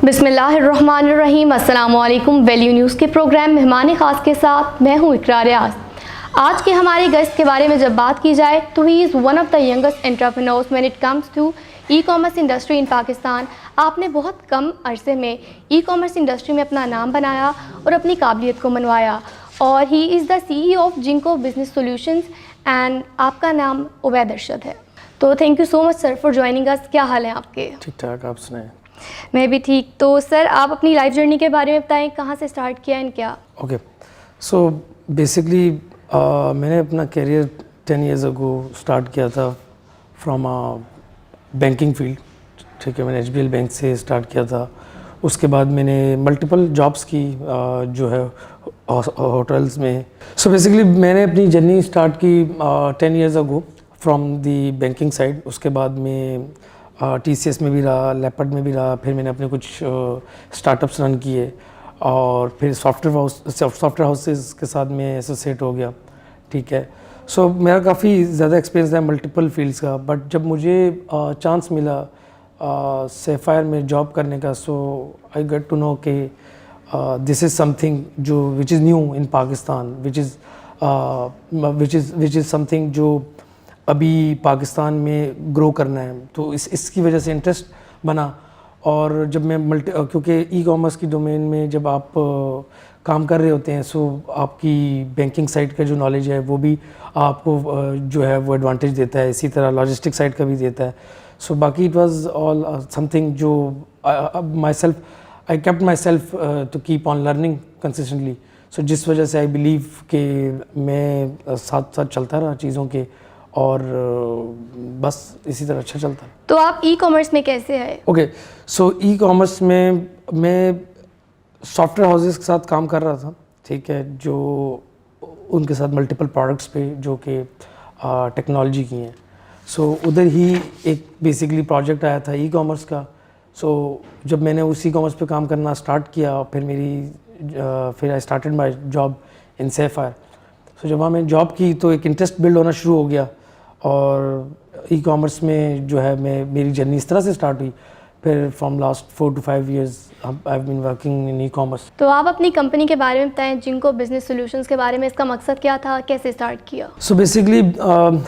बिस्मिल्लाहिर्रहमानिर्रहीम। अस्सलामुअलैकुम। Value news के प्रोग्राम मेहमान खास के साथ मैं हूँ इकरार रियाज। आज के हमारे गेस्ट के बारे में जब बात की जाए तो he is one of the youngest entrepreneurs when it comes to e commerce industry in Pakistan. आपने बहुत कम अरसे में ई कॉमर्स इंडस्ट्री में अपना नाम बनाया और अपनी काबिलियत को मनवाया, और he is the CEO of Zinco business solutions and आपका नाम उबैद अरशद है। तो thank you so much sir for joining us. क्या हाल है आपके? ठीक ठाक, आप सुनाएं। मैं भी ठीक। तो सर आप अपनी लाइफ जर्नी के बारे में बताएं, कहाँ से स्टार्ट किया एंड क्या? ओके, सो बेसिकली मैंने अपना करियर 10 इयर्स अगो स्टार्ट किया था फ्रॉम बैंकिंग फील्ड। ठीक है, मैंने HBL बैंक से स्टार्ट किया था। उसके बाद मैंने मल्टीपल जॉब्स की जो है होटल्स में। सो बेसिकली मैंने अपनी जर्नी स्टार्ट की 10 years ago from the banking side. उसके बाद में TCS में भी रहा, लेपर्ड में भी रहा, फिर मैंने अपने कुछ स्टार्टअप्स रन किए और फिर सॉफ्टवेयर हाउसेस के साथ में एसोसिएट हो गया। ठीक है, सो मेरा काफ़ी ज़्यादा एक्सपीरियंस है मल्टीपल फील्ड्स का। बट जब मुझे चांस मिला सेफायर में जॉब करने का, सो आई गेट टू नो कि दिस इज़ समथिंग जो which is new in Pakistan, which is something जो अभी पाकिस्तान में ग्रो करना है। तो इसकी वजह से इंटरेस्ट बना। और जब मैं क्योंकि ई कॉमर्स की डोमेन में जब आप काम कर रहे होते हैं, सो आपकी बैंकिंग साइड का जो नॉलेज है वो भी आपको जो है वो एडवांटेज देता है, इसी तरह लॉजिस्टिक साइड का भी देता है। सो बाकी इट वाज ऑल समथिंग जो I kept myself to keep on learning consistently. So जिस वजह से आई बिलीव कि मैं साथ साथ चलता रहा चीज़ों के, और बस इसी तरह अच्छा चलता है। तो आप ई कॉमर्स में कैसे आए? ओके, सो ई कॉमर्स में मैं सॉफ्टवेयर हाउसेस के साथ काम कर रहा था। ठीक है, जो उनके साथ मल्टीपल प्रोडक्ट्स पे जो कि टेक्नोलॉजी की हैं। सो उधर ही एक बेसिकली प्रोजेक्ट आया था ई कॉमर्स का। सो जब मैंने उस ई कॉमर्स पे काम करना स्टार्ट किया, फिर I started my job in Sapphire. So जब वहाँ मैंने जॉब की तो एक इंटरेस्ट बिल्ड होना शुरू हो गया, और ई कॉमर्स में जो है मेरी जर्नी इस तरह से स्टार्ट हुई। फिर from last 4 to 5 years I have been working in e commerce. तो आप अपनी कंपनी के बारे में बताएं, जिंको बिजनेस सॉल्यूशंस के बारे में। इसका मकसद क्या था, कैसे स्टार्ट किया? सो बेसिकली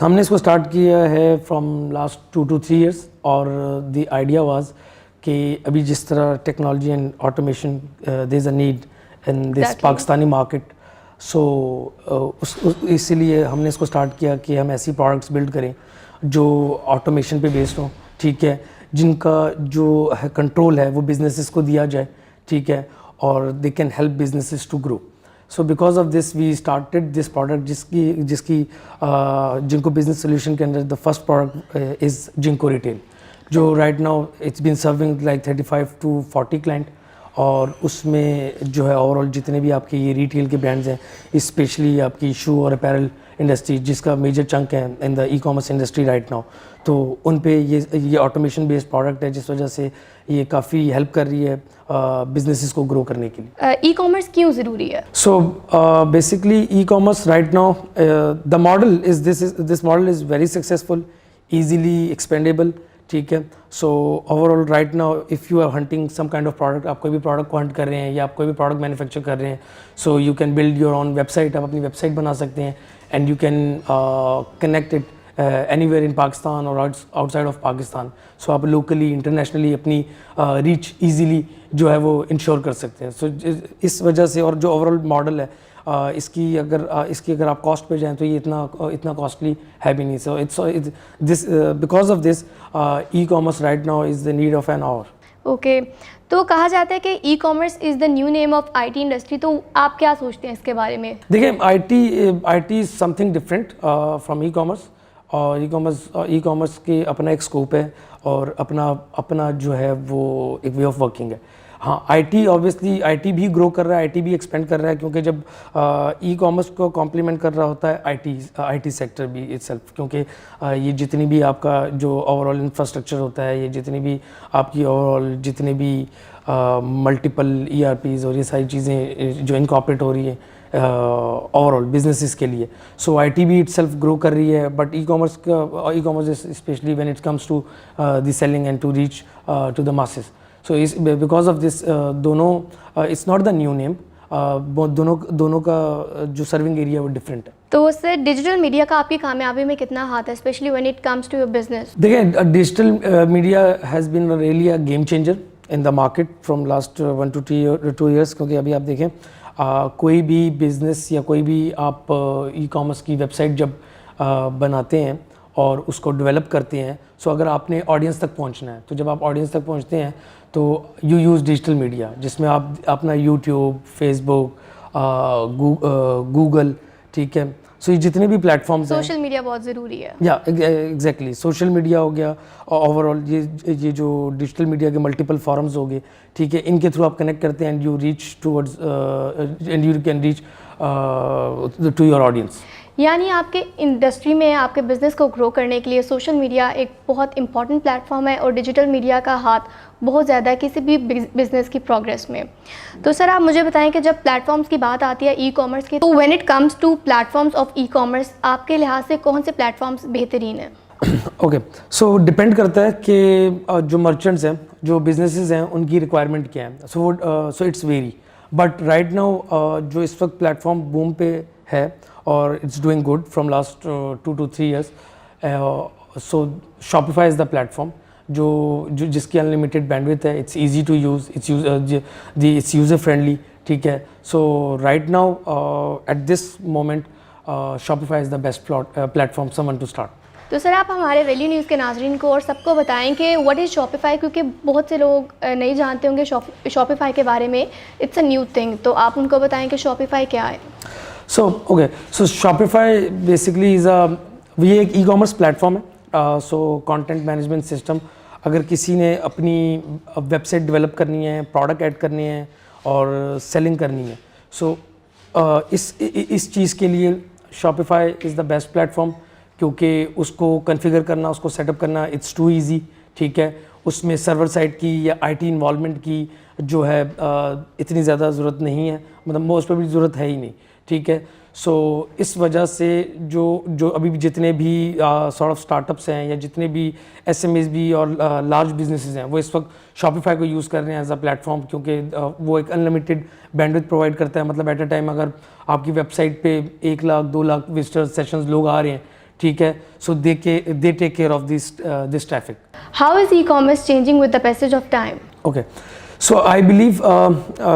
हमने इसको स्टार्ट किया है फ्रॉम लास्ट 2 to 3 years। और द आइडिया वाज कि अभी जिस तरह technology and automation there is a need in this Pakistani market. So इसीलिए हमने इसको स्टार्ट किया कि हम ऐसी प्रोडक्ट्स बिल्ड करें जो ऑटोमेशन पे बेस्ड हो। ठीक है, जिनका जो है कंट्रोल है वो बिजनेसेस को दिया जाए। ठीक है, और they can help businesses to grow. So because of this we started this product, जिसकी जिंको बिजनेस सोल्यूशन के अंदर the first product is Zinco retail, जो right now it's been serving like 35 to 40 client. और उसमें जो है overall जितने भी आपके ये रिटेल के ब्रांड्स हैं, स्पेशली आपकी शू और अपैरल इंडस्ट्री जिसका मेजर चंक है in the e commerce industry right now, तो उन पे ये ऑटोमेशन बेस्ड प्रोडक्ट है, जिस वजह से ये काफ़ी हेल्प कर रही है बिजनेसेस को ग्रो करने के लिए। ई कॉमर्स क्यों ज़रूरी है? So basically e commerce right now the model is this model is very successful, easily expendable. ठीक है, so overall right now if you are hunting some kind of product, आप कोई भी प्रोडक्ट को Hunt कर रहे हैं या आप कोई भी प्रोडक्ट मैन्युफैक्चर कर रहे हैं, so you can build your own website. आप अपनी वेबसाइट बना सकते हैं and you can connect it anywhere in Pakistan और आउटसाइड ऑफ पाकिस्तान। सो आप लोकली इंटरनेशनली अपनी रीच ईजीली जो है वो इंश्योर कर सकते हैं। सो इस वजह से, और जो ओवरऑल मॉडल है इसकी अगर आप कॉस्ट पे जाएं तो ये इतना कॉस्टली है भी नहीं। So it's this because of this E commerce right now is the need of an hour. Okay, तो कहा जाता है कि e commerce is the new name of IT industry. तो आप क्या सोचते हैं इसके बारे में? देखिए, IT is something different from e commerce. और ई कॉमर्स के अपना एक स्कोप है और अपना जो है वो एक वे ऑफ वर्किंग है। हाँ, IT ऑब्वियसली IT भी ग्रो कर रहा है, IT भी एक्सपेंड कर रहा है, क्योंकि जब ई कॉमर्स को कॉम्प्लीमेंट कर रहा होता है IT सेक्टर भी इटसेल्फ, क्योंकि ये जितनी भी आपका जो ओवरऑल इंफ्रास्ट्रक्चर होता है, ये जितनी भी आपकी ओवरऑल जितने भी मल्टीपल ERPs और ये सारी चीज़ें जो इनकॉर्पोरेट हो रही है ओवरऑल बिजनेसेस के लिए। सो IT भी इटसेल्फ ग्रो कर रही है, but e commerce especially when it comes to the selling and to reach to the masses. So इस बिकॉज ऑफ दिस दोनों it's not the new name, दोनों का जो सर्विंग एरिया वो डिफरेंट है। तो सर डिजिटल मीडिया का आपकी कामयाबी में कितना हाथ है, especially when it comes to your business? देखिए, digital media has been really a game changer in the market from last 1 to 2 years, क्योंकि अभी आप देखें कोई भी बिजनेस या कोई भी आप ई कॉमर्स की वेबसाइट जब बनाते हैं और उसको डेवलप करते हैं, सो अगर आपने ऑडियंस तक पहुंचना है, तो जब आप ऑडियंस तक पहुंचते हैं तो यू यूज़ डिजिटल मीडिया, जिसमें आप अपना यूट्यूब, फेसबुक, गूगल, ठीक है, सो ये जितने भी प्लेटफॉर्म्स हैं, सोशल मीडिया बहुत ज़रूरी है। या एग्जैक्टली सोशल मीडिया हो गया, ओवरऑल ये जो डिजिटल मीडिया के मल्टीपल फॉरम्स हो गए, ठीक है, इनके थ्रू आप कनेक्ट करते हैं and you reach towards and you can reach to your audience. यानी आपके इंडस्ट्री में आपके बिज़नेस को ग्रो करने के लिए सोशल मीडिया एक बहुत इंपॉर्टेंट प्लेटफॉर्म है और डिजिटल मीडिया का हाथ बहुत ज़्यादा है किसी भी बिज़नेस की प्रोग्रेस में। तो सर आप मुझे बताएं कि जब प्लेटफॉर्म्स की बात आती है ई कॉमर्स की, तो when it comes to platforms of e commerce, आपके लिहाज से कौन से प्लेटफॉर्म्स बेहतरीन हैं? ओके, सो डिपेंड करता है कि जो मर्चेंट्स हैं, जो बिजनेसेस हैं, उनकी रिक्वायरमेंट क्या है। So it's very, but right now जो इस वक्त प्लेटफॉर्म बूम पे है और it's doing good from last 2 to 3 years, so Shopify is the platform जो जिसकी अनलिमिटेड बैंडविड्थ है, it's easy to use, it's user friendly, ठीक है। So right now at this moment Shopify is the best platform someone to start. तो sir आप हमारे value news के नाजरीन को और सबको बताएं कि व्हाट इज़ शॉपिफाई, क्योंकि बहुत से लोग नहीं जानते होंगे शॉपिफाई के बारे में, इट्स अ न्यू थिंग, तो आप उनको बताएं कि शॉपिफाई क्या है। सो ओके, सो शॉपिफाई बेसिकली ये एक ई कॉमर्स प्लेटफॉर्म है, सो कंटेंट मैनेजमेंट सिस्टम। अगर किसी ने अपनी वेबसाइट डेवलप करनी है, प्रोडक्ट ऐड करने हैं और सेलिंग करनी है, सो इस चीज़ के लिए Shopify is the best platform, क्योंकि उसको कॉन्फ़िगर करना, उसको सेटअप करना इट्स टू इजी, ठीक है। उसमें सर्वर साइड की या आईटी इन्वॉल्वमेंट की जो है इतनी ज़्यादा ज़रूरत नहीं है, मतलब मोस्ट प्रोबेबली ज़रूरत है ही नहीं, ठीक है। सो इस वजह से जो अभी भी जितने भी सॉर्ट ऑफ स्टार्टअप्स हैं या जितने भी एसएमएस भी और लार्ज बिजनेसेस हैं, वो इस वक्त शॉपिफाई को यूज़ कर रहे हैं एज अ प्लेटफॉर्म, क्योंकि वो एक अनलिमिटेड बैंडविड्थ प्रोवाइड करता है। मतलब एट अ टाइम अगर आपकी वेबसाइट पे 1 लाख 2 लाख विजिटर सेशंस लोग आ रहे हैं, ठीक है, so they take care of this traffic. How is e commerce changing with the passage of time? Okay, so I believe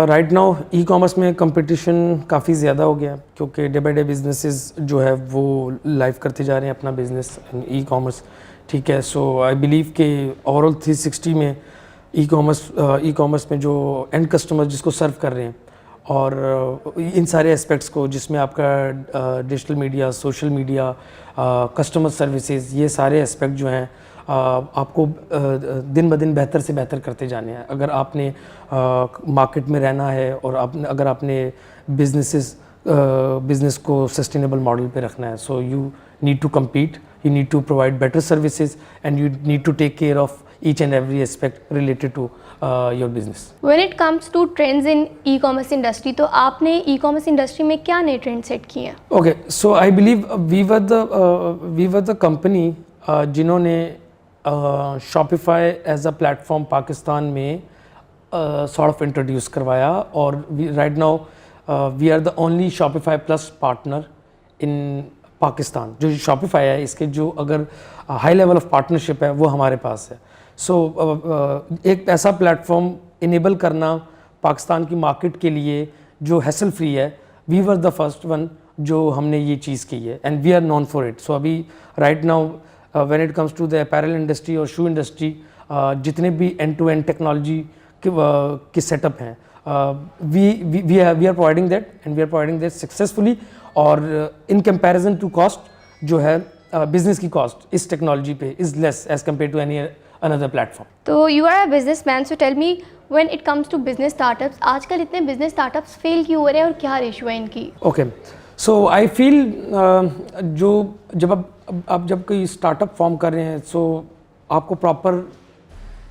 right now e commerce में competition काफ़ी ज़्यादा हो गया, क्योंकि डे बाई डे बिजनेसेस जो है वो लाइव करते जा रहे हैं अपना बिजनेस इन ई कॉमर्स, ठीक है। सो आई बिलीव कि ओवरऑल 360 में ई कॉमर्स में जो एंड कस्टमर जिसको सर्व कर रहे हैं और इन सारे एस्पेक्ट्स को, जिसमें आपका digital media, social media, customer services, ये सारे एस्पेक्ट जो हैं आपको दिन ब दिन बेहतर से बेहतर करते जाने हैं। अगर आपने मार्केट में रहना है और अगर आपने बिजनेस को सस्टेनेबल मॉडल पे रखना है, so you need to compete, you need to provide better services and you need to take care of each and every aspect related to your business. When it comes to trends in e-commerce industry, तो आपने e-commerce industry में क्या नए trend set किए हैं? Okay, so I believe we were the company जिन्होंने Shopify as a platform Pakistan में sort of introduce करवाया, और right now we are the only Shopify Plus partner in Pakistan. जो शॉपिफाई है, इसके जो अगर हाई लेवल ऑफ पार्टनरशिप है वो हमारे पास है। सो एक ऐसा प्लेटफॉर्म इनेबल करना पाकिस्तान की मार्केट के लिए जो हैसल फ्री है, we were the first one जो हमने ये चीज़ की है and we are known for it. So अभी right now when it comes to the apparel industry और शू इंडस्ट्री, जितने भी एंड टू एंड टेक्नोलॉजी के सेटअप हैं, we are providing that and we are providing that successfully. और in comparison to cost जो है business की cost इस टेक्नोलॉजी पे is less as compare to any another platform. तो you are a businessman, so tell me when it comes to business startups, आजकल इतने business startups fail क्यों हो रहे हैं और क्या रेशियो है इनकी? ओके, सो आई फील जब कोई स्टार्टअप फॉर्म कर रहे हैं, सो आपको प्रॉपर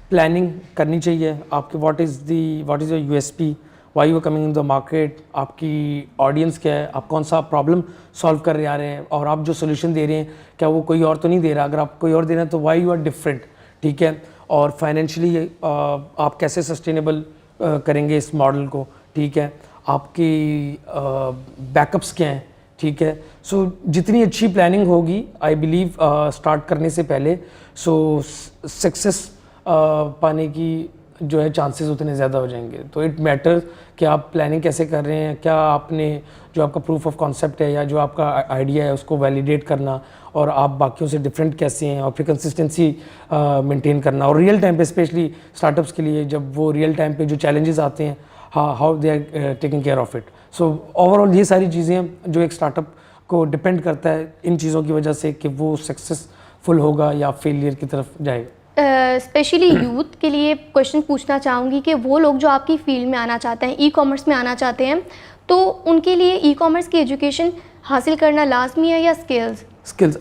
प्लानिंग करनी चाहिए। आपके what is your USP, why you are coming in the market, आपकी ऑडियंस क्या है, आप कौन सा प्रॉब्लम सॉल्व कर रहे आ रहे हैं, और आप जो सोल्यूशन दे रहे हैं क्या वो कोई और तो नहीं दे रहा। अगर आप कोई और दे रहे हैं तो वाई यू आर डिफरेंट, ठीक है। और फाइनेंशियली आप कैसे सस्टेनेबल करेंगे इस मॉडल को, ठीक है, आपकी बैकअप्स क्या हैं, ठीक है। सो जितनी अच्छी प्लानिंग होगी आई बिलीव स्टार्ट करने से पहले, सो सक्सेस पाने की जो है चांसेस उतने ज़्यादा हो जाएंगे। तो इट मैटर कि आप प्लानिंग कैसे कर रहे हैं, क्या आपने जो आपका प्रूफ ऑफ कॉन्सेप्ट है या जो आपका आइडिया है उसको वैलिडेट करना, और आप बाकियों से डिफरेंट कैसे हैं, और फिर कंसिस्टेंसी मेंटेन करना, और रियल टाइम पे स्पेशली स्टार्टअप्स के लिए जब वो रियल टाइम पे जो चैलेंजेस आते हैं, how they are taking care of it. So overall ये सारी चीज़ें जो एक स्टार्टअप को डिपेंड करता है इन चीज़ों की वजह से कि वो सक्सेसफुल होगा या फेलियर की तरफ जाएगा। स्पेशली यूथ के लिए क्वेश्चन पूछना चाहूँगी कि वो लोग जो आपकी फील्ड में आना चाहते हैं, ई कॉमर्स में आना चाहते हैं, तो उनके लिए ई कॉमर्स की एजुकेशन हासिल करना लाजमी है या स्किल्स?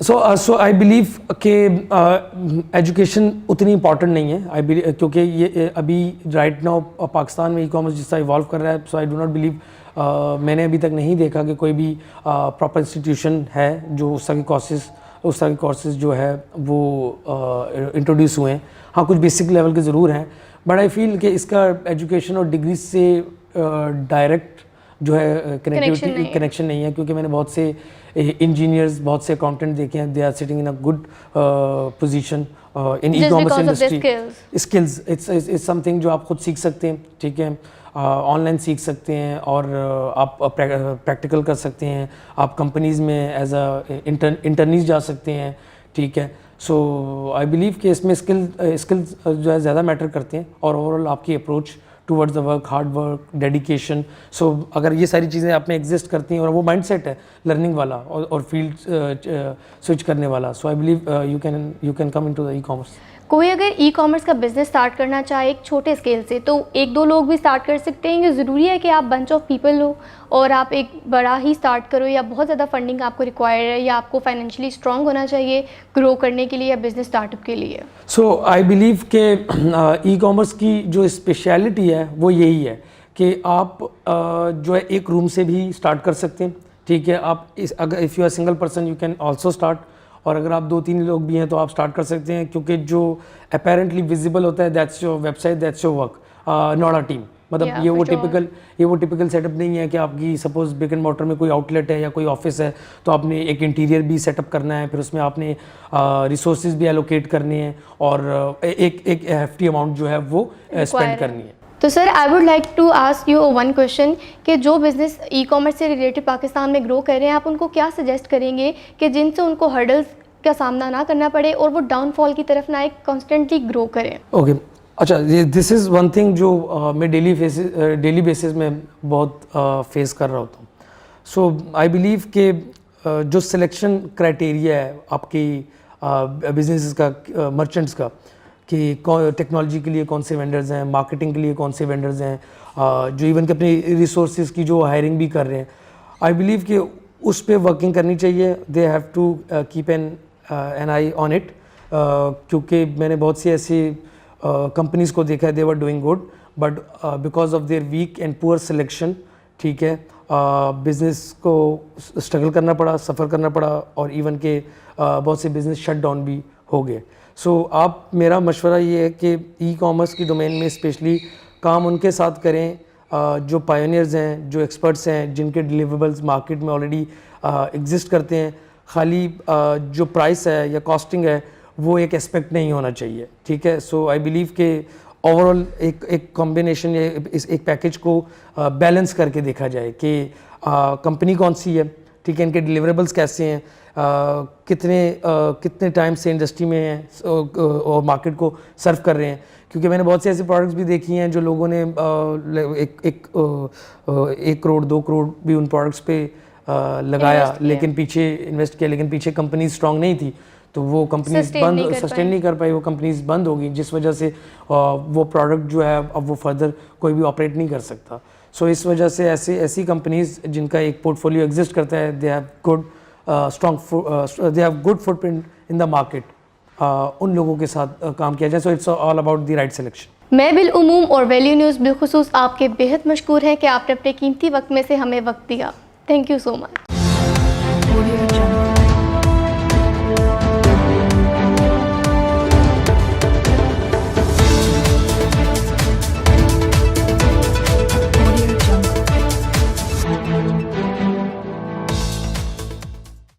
सो आई बिलीव कि एजुकेशन उतनी इंपॉर्टेंट नहीं है, आई बिलीव, क्योंकि ये अभी राइट नाउ पाकिस्तान में ई कॉमर्स जिस तरह इवॉल्व कर रहा है, सो आई डू नॉट बिलीव, मैंने अभी तक नहीं देखा कि कोई भी प्रॉपर इंस्टीट्यूशन है जो उस तरह के कोर्सेज जो है वो इंट्रोड्यूस हुए हैं। हाँ, कुछ बेसिक लेवल के ज़रूर हैं, बट आई फील कि इसका एजुकेशन और डिग्री से डायरेक्ट जो है कनेक्शन नहीं है, क्योंकि मैंने बहुत से इंजीनियर्स, बहुत से अकाउंटेंट देखे हैं, they are sitting in a good position in e commerce industry. Skills it's something जो आप खुद सीख सकते हैं, ठीक है, ऑनलाइन सीख सकते हैं, और आप प्रैक्टिकल कर सकते हैं, आप कंपनीज़ में एज अ इंटर्नीज जा सकते हैं, ठीक है। सो आई बिलीव कि इसमें स्किल्स जो है ज़्यादा मैटर करते हैं, और ओवरऑल आपकी approach towards the work, hard work, dedication. So अगर ये सारी चीज़ें आप में एग्जिस्ट करती हैं और वो माइंडसेट है लर्निंग वाला और फील्ड स्विच करने वाला, so I believe you can come into the e commerce. कोई अगर ई कॉमर्स का बिजनेस स्टार्ट करना चाहे एक छोटे स्केल से, तो एक दो लोग भी स्टार्ट कर सकते हैं, ये ज़रूरी है कि आप बंच ऑफ पीपल हो और आप एक बड़ा ही स्टार्ट करो, या बहुत ज़्यादा फंडिंग आपको रिक्वायर है, या आपको फाइनेंशियली स्ट्रॉन्ग होना चाहिए ग्रो करने के लिए या बिजनेस स्टार्टअप के लिए? सो आई बिलीव के ई कॉमर्स की जो स्पेशलिटी है वो यही है कि आप जो है एक रूम से भी स्टार्ट कर सकते हैं, ठीक है। आप अगर if you are single person you can also start, और अगर आप 2-3 लोग भी हैं तो आप स्टार्ट कर सकते हैं, क्योंकि जो अपेरेंटली विजिबल होता है that's your website, that's your work, not a team. मतलब ये वो टिपिकल सेटअप नहीं है कि आपकी सपोज ब्रिक एंड मोर्टर में कोई आउटलेट है या कोई ऑफिस है, तो आपने एक इंटीरियर भी सेटअप करना है, फिर उसमें आपने रिसोर्सेज भी एलोकेट करने हैं, और एक हेफ्टी अमाउंट जो है वो स्पेंड करनी है। तो sir I would like to ask you one question कि जो बिज़नेस ई कॉमर्स से रिलेटेड पाकिस्तान में ग्रो कर रहे हैं, आप उनको क्या सजेस्ट करेंगे कि जिनसे उनको हर्डल्स का सामना ना करना पड़े और वो डाउनफॉल की तरफ ना एक कॉन्स्टेंटली ग्रो करें? ओके, अच्छा, दिस इज़ वन थिंग जो मैं डेली बेसिस में बहुत फेस कर रहा होता हूँ। सो आई बिलीव कि जो सिलेक्शन क्राइटेरिया है आपकी बिजनेस का, मर्चेंट्स का, कि टेक्नोलॉजी के लिए कौन से वेंडर्स हैं, मार्केटिंग के लिए कौन से वेंडर्स हैं, जो इवन के अपनी रिसोर्सेज की जो हायरिंग भी कर रहे हैं, आई बिलीव कि उस पर वर्किंग करनी चाहिए। They have to keep an eye on it, क्योंकि मैंने बहुत सी ऐसी कंपनीज़ को देखा है, they were doing good, but because of their weak and poor selection, ठीक है, बिज़नेस को स्ट्रगल करना पड़ा, सफ़र करना पड़ा, और इवन के बहुत से बिज़नेस शट डाउन भी हो गए। सो आप, मेरा मशवरा ये है कि ई कॉमर्स की डोमेन में स्पेशली काम उनके साथ करें जो पायोनियर्स हैं, जो एक्सपर्ट्स हैं, जिनके डिलीवरेबल्स मार्केट में ऑलरेडी एग्जिस्ट करते हैं। खाली जो प्राइस है या कॉस्टिंग है वो एक एस्पेक्ट नहीं होना चाहिए, ठीक है। सो आई बिलीव कि ओवरऑल एक कॉम्बिनेशन या एक पैकेज को बैलेंस करके देखा जाए कि कंपनी कौन सी है, ठीक है, इनके डिलीवरेबल्स कैसे हैं, कितने टाइम से इंडस्ट्री में हैं और मार्केट को सर्व कर रहे हैं। क्योंकि मैंने बहुत से ऐसे प्रोडक्ट्स भी देखी हैं जो लोगों ने 1 करोड़ 2 करोड़ भी उन प्रोडक्ट्स पे लगाया, लेकिन पीछे इन्वेस्ट किया, लेकिन पीछे कंपनी स्ट्रांग नहीं थी, तो वो कंपनीज सस्टेन नहीं कर पाई, वो कंपनीज बंद होगी, जिस वजह से वो प्रोडक्ट जो है अब वो फर्दर कोई भी ऑपरेट नहीं कर सकता। सो इस वजह से ऐसी कंपनीज जिनका एक पोर्टफोलियो एग्जिस्ट करता है, they have good footprint in the market, उन लोगों के साथ काम किया जाए। So it's all about the right selection. मैं बिलउमूम और वैल्यू न्यूज़ बिलखुसूस आपके बेहद मशकूर हैं कि आपने अपने कीमती वक्त में से हमें वक्त दिया। Thank you so much.